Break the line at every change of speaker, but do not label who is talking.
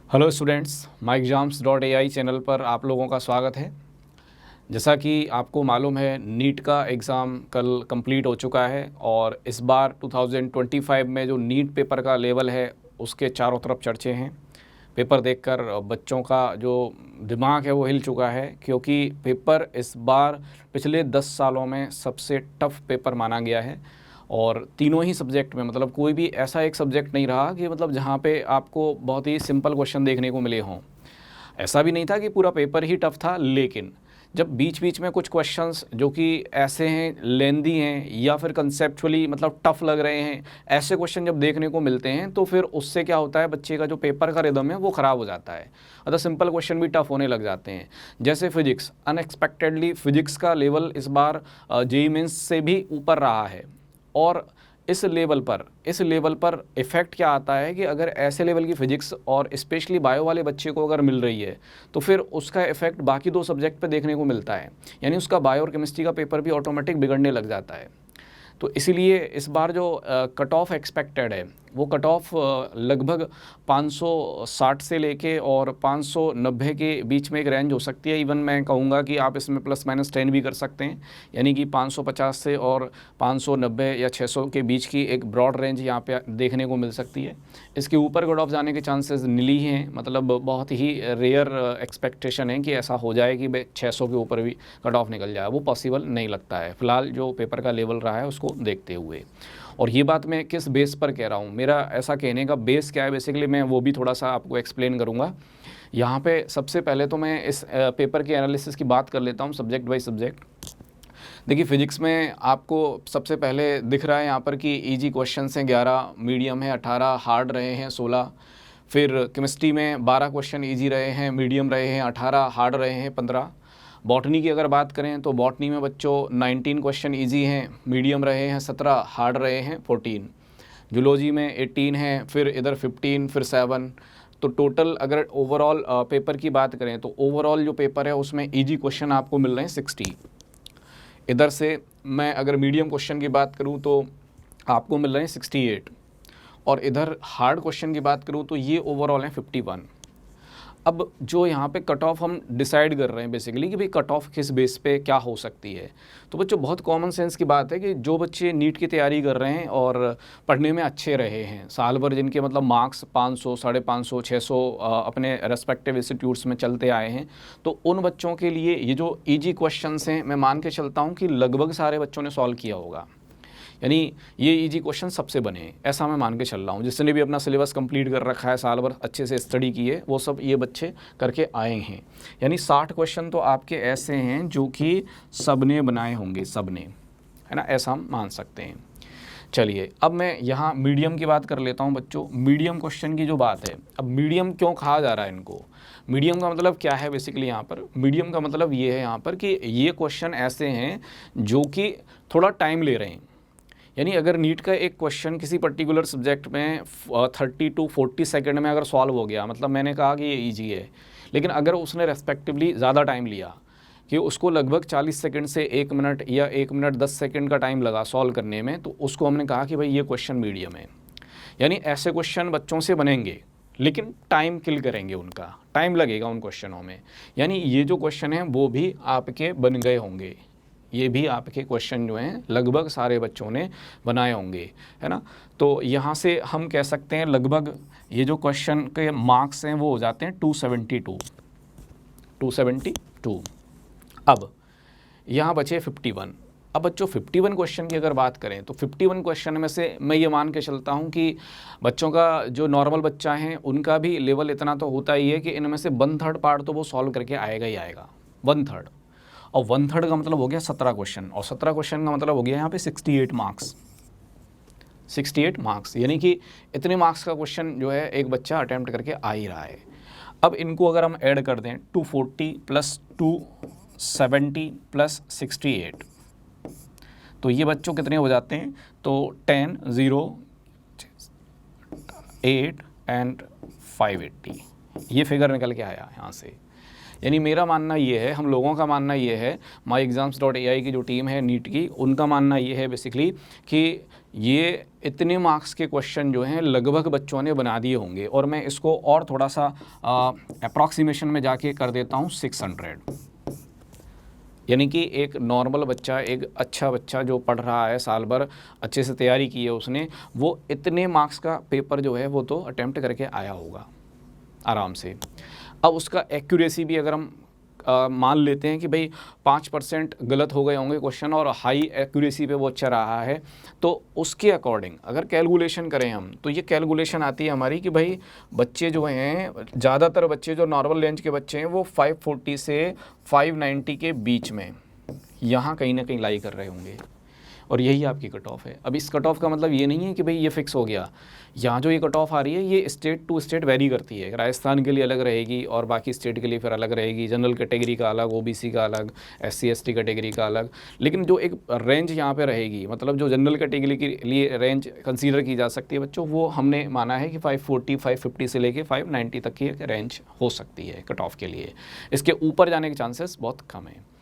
Hello students, myexams.ai channel पर आप लोगों का स्वागत है। जैसा कि आपको मालूम है, नीट का एग्ज़ाम कल कंप्लीट हो चुका है और इस बार 2025 में जो नीट पेपर का लेवल है उसके चारों तरफ चर्चे हैं। पेपर देखकर बच्चों का जो दिमाग है वो हिल चुका है, क्योंकि पेपर इस बार पिछले 10 सालों में सबसे टफ़ पेपर माना गया है। और तीनों ही सब्जेक्ट में, मतलब कोई भी ऐसा एक सब्जेक्ट नहीं रहा कि मतलब जहाँ पे आपको बहुत ही सिंपल क्वेश्चन देखने को मिले हों। ऐसा भी नहीं था कि पूरा पेपर ही टफ था, लेकिन जब बीच बीच में कुछ क्वेश्चंस जो कि ऐसे हैं, लेंदी हैं या फिर कंसेप्चुअली मतलब टफ लग रहे हैं, ऐसे क्वेश्चन जब देखने को मिलते हैं तो फिर उससे क्या होता है, बच्चे का जो पेपर का रिदम है वो ख़राब हो जाता है। मतलब सिंपल क्वेश्चन भी टफ होने लग जाते हैं। जैसे फिजिक्स, अनएक्सपेक्टेडली फिजिक्स का लेवल इस बार जेईई मेंस से भी ऊपर रहा है। और इस लेवल पर इफ़ेक्ट क्या आता है कि अगर ऐसे लेवल की फ़िज़िक्स और स्पेशली बायो वाले बच्चे को अगर मिल रही है तो फिर उसका इफ़ेक्ट बाकी दो सब्जेक्ट पे देखने को मिलता है। यानी उसका बायो और केमिस्ट्री का पेपर भी ऑटोमेटिक बिगड़ने लग जाता है। तो इसीलिए इस बार जो कट ऑफ एक्सपेक्टेड है वो कट ऑफ लगभग 560 से लेके और 590 के बीच में एक रेंज हो सकती है। इवन मैं कहूँगा कि आप इसमें +-10 भी कर सकते हैं, यानी कि 550 से और 590 या 600 के बीच की एक ब्रॉड रेंज यहाँ पे देखने को मिल सकती है। इसके ऊपर कट ऑफ जाने के चांसेस नीली हैं, मतलब बहुत ही रेयर एक्सपेक्टेशन है कि ऐसा हो जाए कि 600 के ऊपर भी कट ऑफ निकल जाए। वो पॉसिबल नहीं लगता है फ़िलहाल जो पेपर का लेवल रहा है उसको देखते हुए। और ये बात मैं किस बेस पर कह रहा हूँ, मेरा ऐसा कहने का बेस क्या है बेसिकली, मैं वो भी थोड़ा सा आपको एक्सप्लेन करूँगा। यहाँ पे सबसे पहले तो मैं इस पेपर के एनालिसिस की बात कर लेता हूँ सब्जेक्ट बाई सब्जेक्ट। देखिए, फिजिक्स में आपको सबसे पहले दिख रहा है यहाँ पर कि इजी क्वेश्चंस हैं 11, मीडियम है 18, हार्ड रहे हैं 16। फिर केमिस्ट्री में 12 क्वेश्चन इजी रहे हैं, मीडियम रहे हैं 18, हार्ड रहे हैं 15। बॉटनी की अगर बात करें तो बॉटनी में बच्चों 19 क्वेश्चन इजी हैं, मीडियम रहे हैं 17, हार्ड रहे हैं 14। जूलॉजी में 18 है, फिर इधर 15, फिर 7। तो टोटल अगर ओवरऑल पेपर की बात करें तो ओवरऑल जो पेपर है उसमें इजी क्वेश्चन आपको मिल रहे हैं 60। इधर से मैं अगर मीडियम क्वेश्चन की बात करूं तो आपको मिल रहे हैं 68। और इधर हार्ड क्वेश्चन की बात करूं तो ये ओवरऑल है 51। अब जो यहाँ पे कट ऑफ हम डिसाइड कर रहे हैं बेसिकली कि भाई कट ऑफ किस बेस पे क्या हो सकती है, तो बच्चों बहुत कॉमन सेंस की बात है कि जो बच्चे नीट की तैयारी कर रहे हैं और पढ़ने में अच्छे रहे हैं साल भर, जिनके मतलब मार्क्स 500, 550, 600 अपने रेस्पेक्टिव इंस्टीट्यूट्स में चलते आए हैं, तो उन बच्चों के लिए ये जो ईजी क्वेश्चंस हैं मैं मान के चलता हूँ कि लगभग सारे बच्चों ने सॉल्व किया होगा। यानी ये इजी क्वेश्चन सबसे बने हैं, ऐसा मैं मान के चल रहा हूँ। जिसने भी अपना सिलेबस कंप्लीट कर रखा है, साल भर अच्छे से स्टडी की है, वो सब ये बच्चे करके आए हैं। यानी 60 क्वेश्चन तो आपके ऐसे हैं जो कि सबने बनाए होंगे, सबने, है ना, ऐसा हम मान सकते हैं। चलिए, अब मैं यहाँ मीडियम की बात कर लेता हूँ बच्चों। मीडियम क्वेश्चन की जो बात है, अब मीडियम क्यों कहा जा रहा है इनको, मीडियम का मतलब क्या है बेसिकली यहाँ पर, मीडियम का मतलब ये है यहाँ पर कि ये क्वेश्चन ऐसे हैं जो कि थोड़ा टाइम ले रहे हैं। यानी अगर नीट का एक क्वेश्चन किसी पर्टिकुलर सब्जेक्ट में 30 to 40 सेकंड में अगर सॉल्व हो गया, मतलब मैंने कहा कि ये इजी है, लेकिन अगर उसने रेस्पेक्टिवली ज़्यादा टाइम लिया कि उसको लगभग 40 सेकंड से 1 मिनट या 1 मिनट 10 सेकंड का टाइम लगा सॉल्व करने में, तो उसको हमने कहा कि भाई ये क्वेश्चन मीडियम है। यानी ऐसे क्वेश्चन बच्चों से बनेंगे लेकिन टाइम किल करेंगे, उनका टाइम लगेगा उन क्वेश्चनों में। यानी ये जो क्वेश्चन हैं वो भी आपके बन गए होंगे, ये भी आपके क्वेश्चन जो हैं लगभग सारे बच्चों ने बनाए होंगे, है ना। तो यहाँ से हम कह सकते हैं लगभग ये जो क्वेश्चन के मार्क्स हैं वो हो जाते हैं 272। अब यहाँ बचे 51। अब बच्चों 51 क्वेश्चन की अगर बात करें तो 51 क्वेश्चन में से मैं ये मान के चलता हूँ कि बच्चों का जो नॉर्मल बच्चा है उनका भी लेवल इतना तो होता ही है कि इनमें से 1/3 पार्ट तो वो सॉल्व करके आएगा ही आएगा, 1/3। और 1/3 का मतलब हो गया 17 क्वेश्चन, और 17 क्वेश्चन का मतलब हो गया यहाँ पे 68 मार्क्स। 68 मार्क्स यानी कि इतने मार्क्स का क्वेश्चन जो है एक बच्चा अटैम्प्ट करके आ ही रहा है। अब इनको अगर हम ऐड कर दें 240 + 270 + 68, तो ये बच्चों कितने हो जाते हैं, तो 10, 0, 8 एंड 580, ये फिगर निकल के आया यहाँ से। यानी मेरा मानना ये है, हम लोगों का मानना ये है, myexams.ai की जो टीम है नीट की, उनका मानना ये है बेसिकली कि ये इतने मार्क्स के क्वेश्चन जो हैं लगभग बच्चों ने बना दिए होंगे। और मैं इसको और थोड़ा सा अप्रॉक्सीमेशन में जाके कर देता हूँ 600। यानी कि एक नॉर्मल बच्चा, एक अच्छा बच्चा जो पढ़ रहा है, साल भर अच्छे से तैयारी की है उसने, वो इतने मार्क्स का पेपर जो है वो तो अटेम्प्ट करके आया होगा आराम से। अब उसका एक्यूरेसी भी अगर हम मान लेते हैं कि भाई 5% गलत हो गए होंगे क्वेश्चन और हाई एक्यूरेसी पे वो अच्छा रहा है, तो उसके अकॉर्डिंग अगर कैलकुलेशन करें हम, तो ये कैलकुलेशन आती है हमारी कि भाई बच्चे जो हैं, ज़्यादातर बच्चे जो नॉर्मल रेंज के बच्चे हैं वो 540 से 590 के बीच में यहाँ कहीं ना कहीं लाई कर रहे होंगे। और यही आपकी कट ऑफ है। अब इस कट ऑफ का मतलब ये नहीं है कि भाई ये फिक्स हो गया। यहाँ जो ये कट ऑफ आ रही है ये स्टेट टू स्टेट वेरी करती है। राजस्थान के लिए अलग रहेगी और बाकी स्टेट के लिए फिर अलग रहेगी। जनरल कैटेगरी का अलग, ओबीसी का अलग, SC ST कैटेगरी का अलग। लेकिन जो एक रेंज यहाँ पे रहेगी, मतलब जो जनरल कैटेगरी के लिए रेंज कंसीडर की जा सकती है बच्चों, वो हमने माना है कि 540 550 से लेके 590 तक की एक रेंज हो सकती है कट ऑफ के लिए। इसके ऊपर जाने के चांसेस बहुत कम है।